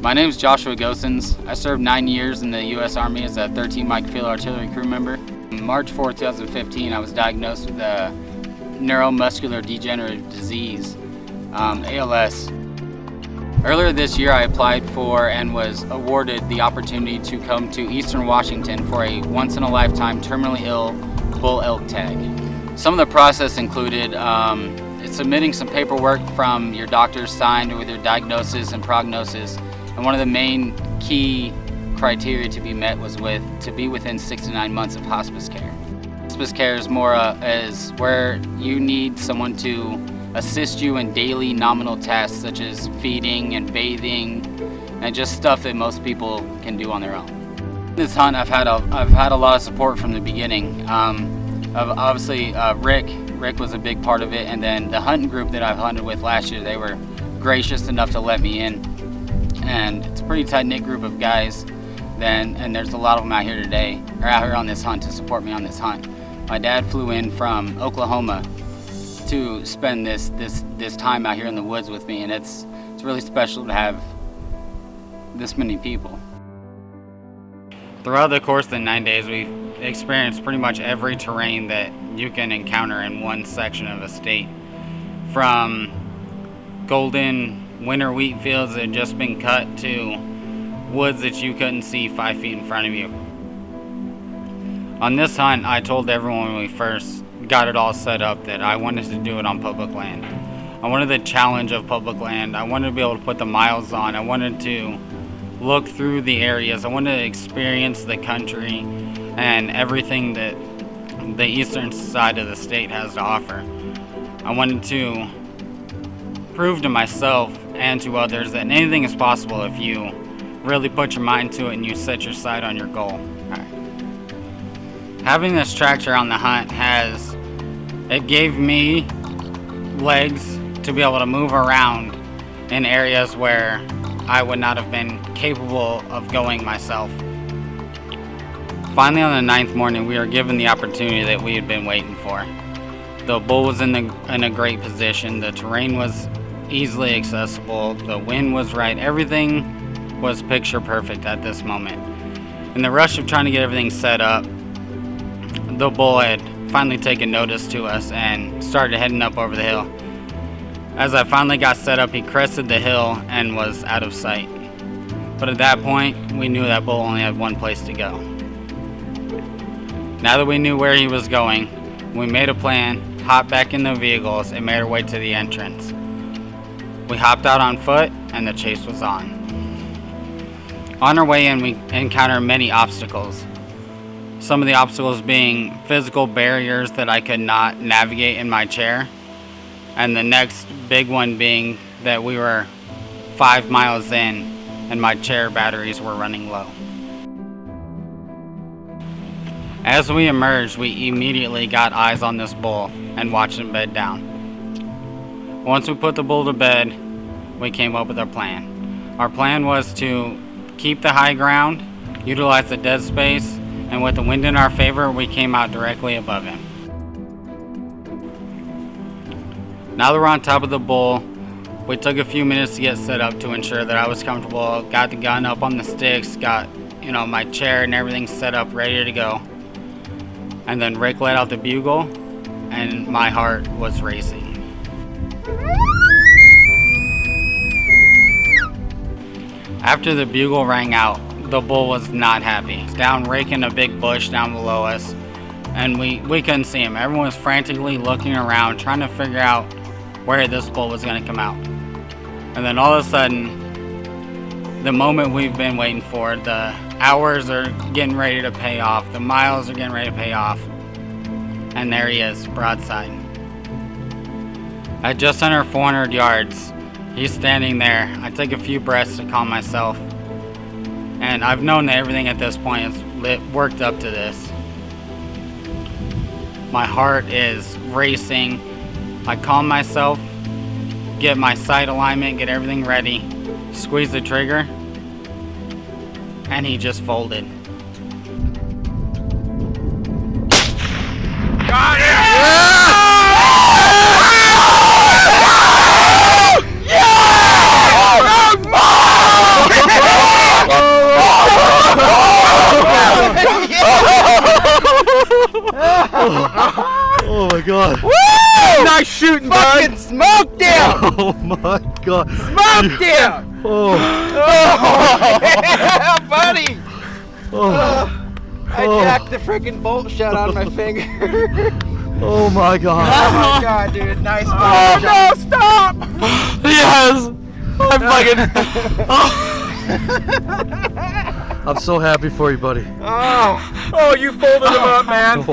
My name is Joshua Gosens. I served 9 years in the U.S. Army as a 13 Mike Field Artillery crew member. On March 4, 2015, I was diagnosed with a neuromuscular degenerative disease, ALS. Earlier this year, I applied for and was awarded the opportunity to come to Eastern Washington for a once-in-a-lifetime terminally ill bull elk tag. Some of the process included submitting some paperwork from your doctor signed with your diagnosis and prognosis. And one of the main key criteria to be met was to be within 6 to 9 months of hospice care. Hospice care is more is where you need someone to assist you in daily nominal tasks such as feeding and bathing and just stuff that most people can do on their own. This hunt, I've had a lot of support from the beginning. Obviously, Rick was a big part of it, and then the hunting group that I've hunted with last year, they were gracious enough to let me in. And it's a pretty tight-knit group of guys, and there's a lot of them out here today, or out here on this hunt to support me on this hunt. My dad flew in from Oklahoma to spend this time out here in the woods with me, and it's really special to have this many people. Throughout the course of the 9 days, we've experienced pretty much every terrain that you can encounter in one section of a state. From golden winter wheat fields that had just been cut to woods that you couldn't see 5 feet in front of you. On this hunt, I told everyone when we first got it all set up that I wanted to do it on public land. I wanted the challenge of public land. I wanted to be able to put the miles on. I wanted to look through the areas. I wanted to experience the country and everything that the eastern side of the state has to offer. I wanted to prove to myself and to others that anything is possible if you really put your mind to it and you set your sight on your goal. Right. Having this tractor on the hunt it gave me legs to be able to move around in areas where I would not have been capable of going myself. Finally, on the 9th morning, we were given the opportunity that we had been waiting for. The bull was in a great position. The terrain was easily accessible. The wind was right. Everything was picture perfect at this moment. In the rush of trying to get everything set up, the bull had finally taken notice to us and started heading up over the hill. As I finally got set up, he crested the hill and was out of sight. But at that point, we knew that bull only had one place to go. Now that we knew where he was going, we made a plan, hopped back in the vehicles, and made our way to the entrance. We hopped out on foot, and the chase was on. On our way in, we encountered many obstacles. Some of the obstacles being physical barriers that I could not navigate in my chair, and the next big one being that we were 5 miles in, and my chair batteries were running low. As we emerged, we immediately got eyes on this bull and watched him bed down. Once we put the bull to bed, we came up with our plan. Our plan was to keep the high ground, utilize the dead space, and with the wind in our favor, we came out directly above him. Now that we're on top of the bull, we took a few minutes to get set up to ensure that I was comfortable, got the gun up on the sticks, got my chair and everything set up, ready to go. And then Rick let out the bugle, and my heart was racing. After the bugle rang out, the bull was not happy. He's down raking a big bush down below us, and we couldn't see him. Everyone was frantically looking around, trying to figure out where this bull was going to come out. And then all of a sudden, the moment we've been waiting for, the hours are getting ready to pay off, the miles are getting ready to pay off, and there he is, broadside. At just under 400 yards, he's standing there. I take a few breaths to calm myself, and I've known that everything at this point is worked up to this. My heart is racing. I calm myself, get my sight alignment, get everything ready, squeeze the trigger, and he just folded. Got it! Oh my god. Woo! Nice shooting, Fucking bud. Smoked him! Oh my god. Smoked him! Oh. Yeah, buddy! Oh. I jacked the freaking bolt shut on my finger. Oh my god. Oh my god, dude. Nice. Oh no, stop! Yes! I'm so happy for you, buddy. Oh, you folded him up, man.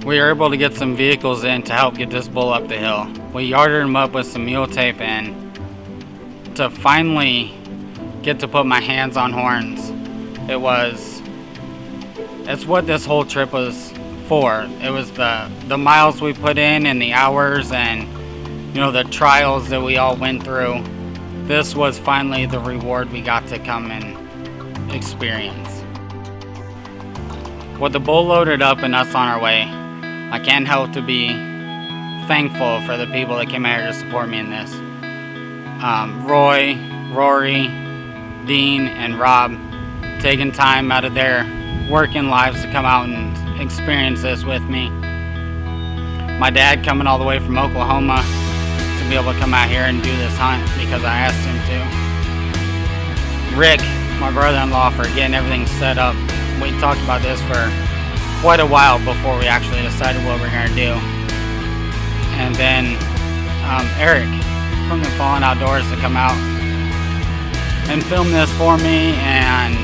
We were able to get some vehicles in to help get this bull up the hill. We yarded him up with some mule tape in to finally get to put my hands on horns. It's what this whole trip was for. It was the miles we put in and the hours and, you know, the trials that we all went through. This was finally the reward we got to come and experience. With the bull loaded up and us on our way, I can't help to be thankful for the people that came out here to support me in this. Roy, Rory, Dean, and Rob taking time out of their working lives to come out and experience this with me. My dad coming all the way from Oklahoma to be able to come out here and do this hunt because I asked him to. Rick, my brother-in-law, for getting everything set up. We talked about this for quite a while before we actually decided what we're going to do. And then Eric from the Fallen Outdoors to come out and film this for me and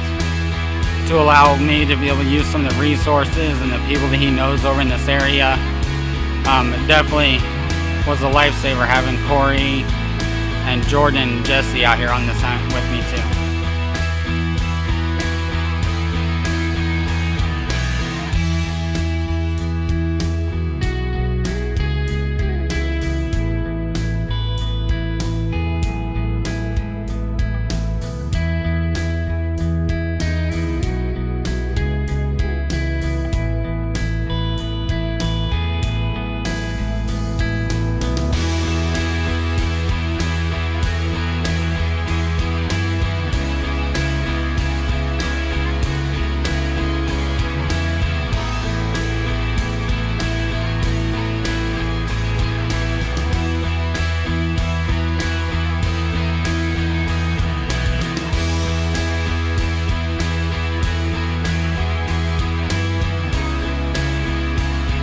to allow me to be able to use some of the resources and the people that he knows over in this area. It definitely was a lifesaver having Corey and Jordan and Jesse out here on this hunt with me too.